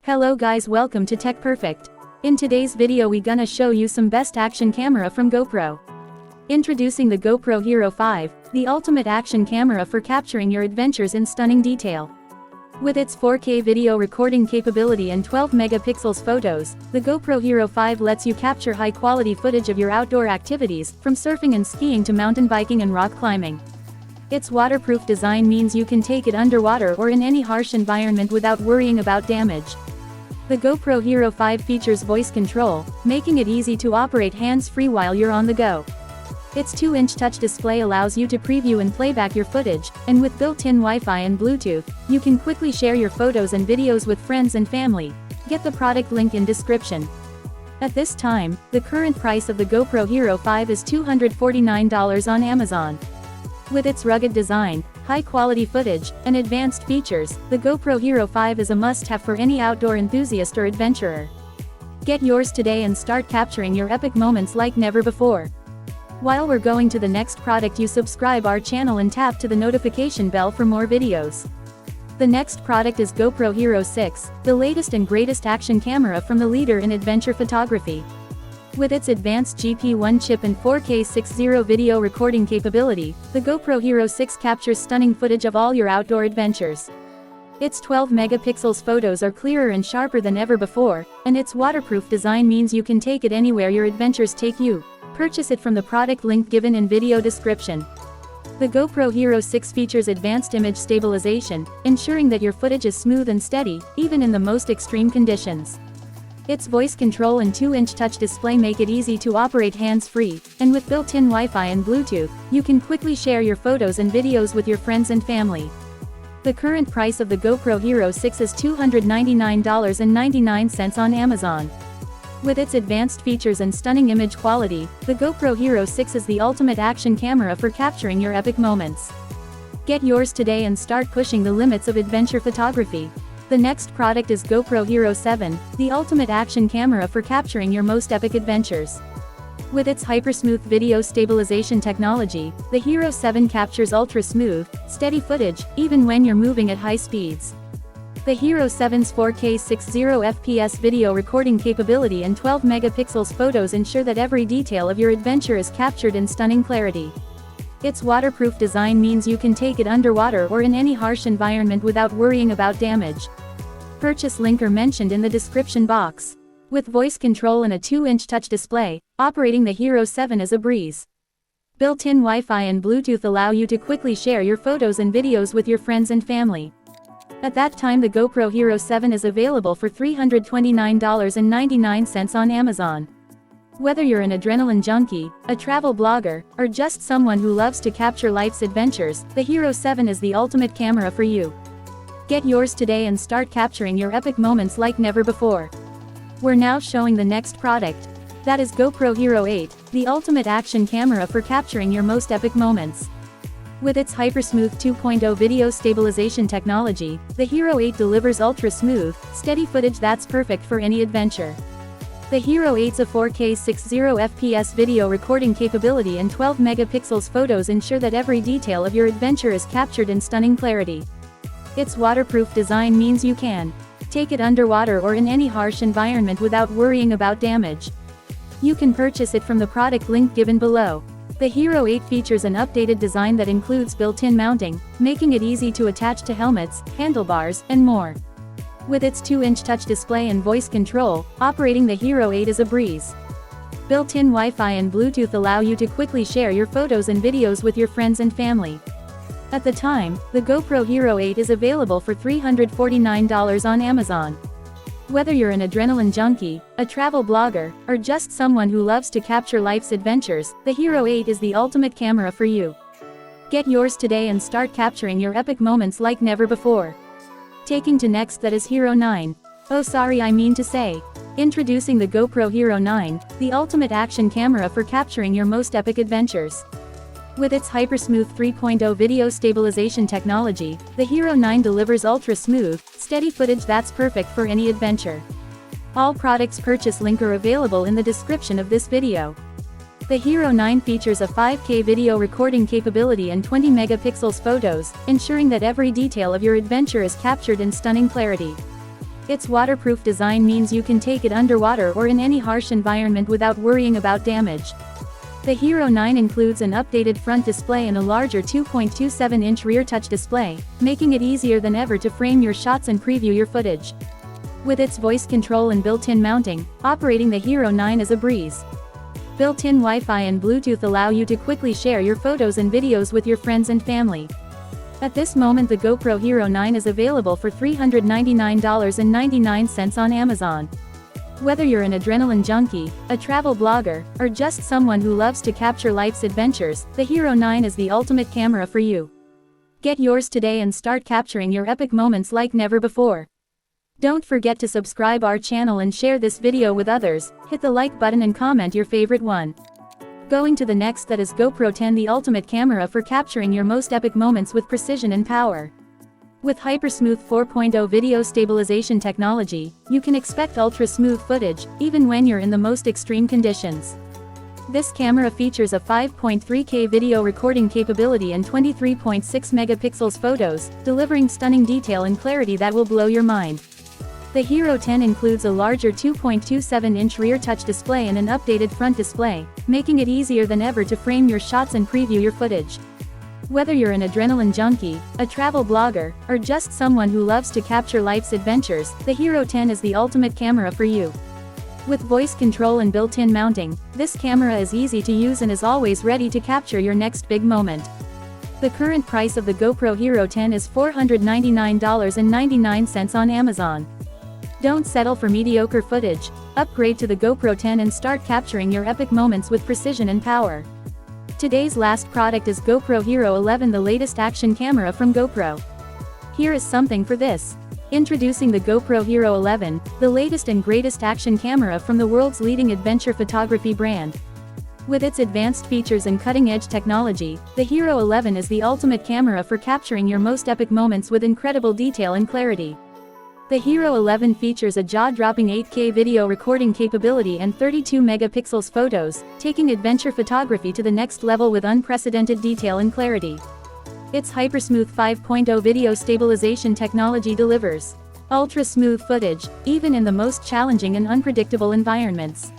Hello guys, welcome to Tech Perfect. In today's video we gonna show you some best action camera from GoPro. Introducing the GoPro Hero 5, the ultimate action camera for capturing your adventures in stunning detail. With its 4K video recording capability and 12 megapixels photos, the GoPro Hero 5 lets you capture high-quality footage of your outdoor activities, from surfing and skiing to mountain biking and rock climbing. Its waterproof design means you can take it underwater or in any harsh environment without worrying about damage. The GoPro Hero 5 features voice control, making it easy to operate hands-free while you're on the go. Its 2-inch touch display allows you to preview and playback your footage, and with built-in Wi-Fi and Bluetooth, you can quickly share your photos and videos with friends and family. Get the product link in description. At this time, the current price of the GoPro Hero 5 is $249 on Amazon. With its rugged design, high-quality footage, and advanced features, the GoPro Hero 5 is a must-have for any outdoor enthusiast or adventurer. Get yours today and start capturing your epic moments like never before. While we're going to the next product, you subscribe our channel and tap to the notification bell for more videos. The next product is GoPro Hero 6, the latest and greatest action camera from the leader in adventure photography. With its advanced GP1 chip and 4K 60 video recording capability, the GoPro Hero 6 captures stunning footage of all your outdoor adventures. Its 12 megapixels photos are clearer and sharper than ever before, and its waterproof design means you can take it anywhere your adventures take you. Purchase it from the product link given in video description. The GoPro Hero 6 features advanced image stabilization, ensuring that your footage is smooth and steady, even in the most extreme conditions. Its voice control and 2-inch touch display make it easy to operate hands-free, and with built-in Wi-Fi and Bluetooth, you can quickly share your photos and videos with your friends and family. The current price of the GoPro Hero 6 is $299.99 on Amazon. With its advanced features and stunning image quality, the GoPro Hero 6 is the ultimate action camera for capturing your epic moments. Get yours today and start pushing the limits of adventure photography. The next product is GoPro Hero 7, the ultimate action camera for capturing your most epic adventures. With its hyper-smooth video stabilization technology, the Hero 7 captures ultra-smooth, steady footage, even when you're moving at high speeds. The Hero 7's 4K 60 FPS video recording capability and 12 megapixels photos ensure that every detail of your adventure is captured in stunning clarity. Its waterproof design means you can take it underwater or in any harsh environment without worrying about damage. Purchase link are mentioned in the description box. With voice control and a 2-inch touch display, operating the Hero 7 is a breeze. Built-in Wi-Fi and Bluetooth allow you to quickly share your photos and videos with your friends and family. At that time, the GoPro Hero 7 is available for $329.99 on Amazon. Whether you're an adrenaline junkie, a travel blogger, or just someone who loves to capture life's adventures, the Hero 7 is the ultimate camera for you. Get yours today and start capturing your epic moments like never before. We're now showing the next product. That is GoPro Hero 8, the ultimate action camera for capturing your most epic moments. With its hyper-smooth 2.0 video stabilization technology, the Hero 8 delivers ultra-smooth, steady footage that's perfect for any adventure. The Hero 8's 4K 60 FPS video recording capability and 12 megapixels photos ensure that every detail of your adventure is captured in stunning clarity. Its waterproof design means you can take it underwater or in any harsh environment without worrying about damage. You can purchase it from the product link given below. The Hero 8 features an updated design that includes built-in mounting, making it easy to attach to helmets, handlebars, and more. With its 2-inch touch display and voice control, operating the Hero 8 is a breeze. Built-in Wi-Fi and Bluetooth allow you to quickly share your photos and videos with your friends and family. At the time, the GoPro Hero 8 is available for $349 on Amazon. Whether you're an adrenaline junkie, a travel blogger, or just someone who loves to capture life's adventures, the Hero 8 is the ultimate camera for you. Get yours today and start capturing your epic moments like never before. Taking to next, that is Hero 9. Oh sorry, I mean to say. Introducing the GoPro Hero 9, the ultimate action camera for capturing your most epic adventures. With its hyper-smooth 3.0 video stabilization technology, the Hero 9 delivers ultra-smooth, steady footage that's perfect for any adventure. All products purchase link are available in the description of this video. The Hero 9 features a 5K video recording capability and 20 megapixels photos, ensuring that every detail of your adventure is captured in stunning clarity. Its waterproof design means you can take it underwater or in any harsh environment without worrying about damage. The Hero 9 includes an updated front display and a larger 2.27-inch rear touch display, making it easier than ever to frame your shots and preview your footage. With its voice control and built-in mounting, operating the Hero 9 is a breeze. Built-in Wi-Fi and Bluetooth allow you to quickly share your photos and videos with your friends and family. At this moment the GoPro Hero 9 is available for $399.99 on Amazon. Whether you're an adrenaline junkie, a travel blogger, or just someone who loves to capture life's adventures, the Hero 9 is the ultimate camera for you. Get yours today and start capturing your epic moments like never before. Don't forget to subscribe our channel and share this video with others, hit the like button and comment your favorite one. Going to the next, that is GoPro 10, the ultimate camera for capturing your most epic moments with precision and power. With Hypersmooth 4.0 video stabilization technology, you can expect ultra-smooth footage, even when you're in the most extreme conditions. This camera features a 5.3K video recording capability and 23.6 megapixels photos, delivering stunning detail and clarity that will blow your mind. The Hero 10 includes a larger 2.27-inch rear touch display and an updated front display, making it easier than ever to frame your shots and preview your footage. Whether you're an adrenaline junkie, a travel blogger, or just someone who loves to capture life's adventures, the Hero 10 is the ultimate camera for you. With voice control and built-in mounting, this camera is easy to use and is always ready to capture your next big moment. The current price of the GoPro Hero 10 is $499.99 on Amazon. Don't settle for mediocre footage. Upgrade to the GoPro 10 and start capturing your epic moments with precision and power. Today's last product is GoPro Hero 11, the latest action camera from GoPro. Here is something for this. Introducing the GoPro Hero 11, the latest and greatest action camera from the world's leading adventure photography brand. With its advanced features and cutting-edge technology, the Hero 11 is the ultimate camera for capturing your most epic moments with incredible detail and clarity. The Hero 11 features a jaw-dropping 8K video recording capability and 32 megapixels photos, taking adventure photography to the next level with unprecedented detail and clarity. Its Hypersmooth 5.0 video stabilization technology delivers ultra-smooth footage, even in the most challenging and unpredictable environments.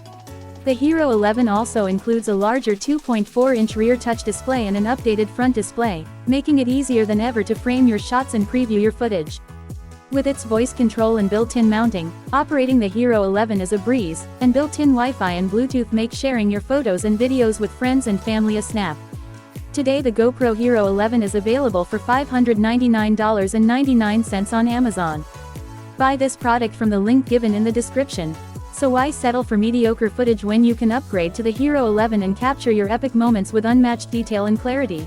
The Hero 11 also includes a larger 2.4-inch rear touch display and an updated front display, making it easier than ever to frame your shots and preview your footage. With its voice control and built-in mounting, operating the Hero 11 is a breeze, and built-in Wi-Fi and Bluetooth make sharing your photos and videos with friends and family a snap. Today the GoPro Hero 11 is available for $599.99 on Amazon. Buy this product from the link given in the description. So why settle for mediocre footage when you can upgrade to the Hero 11 and capture your epic moments with unmatched detail and clarity?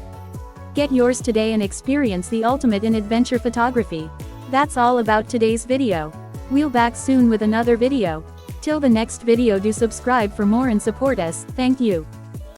Get yours today and experience the ultimate in adventure photography. That's all about today's video. We'll back soon with another video. Till the next video, do subscribe for more and support us. Thank you.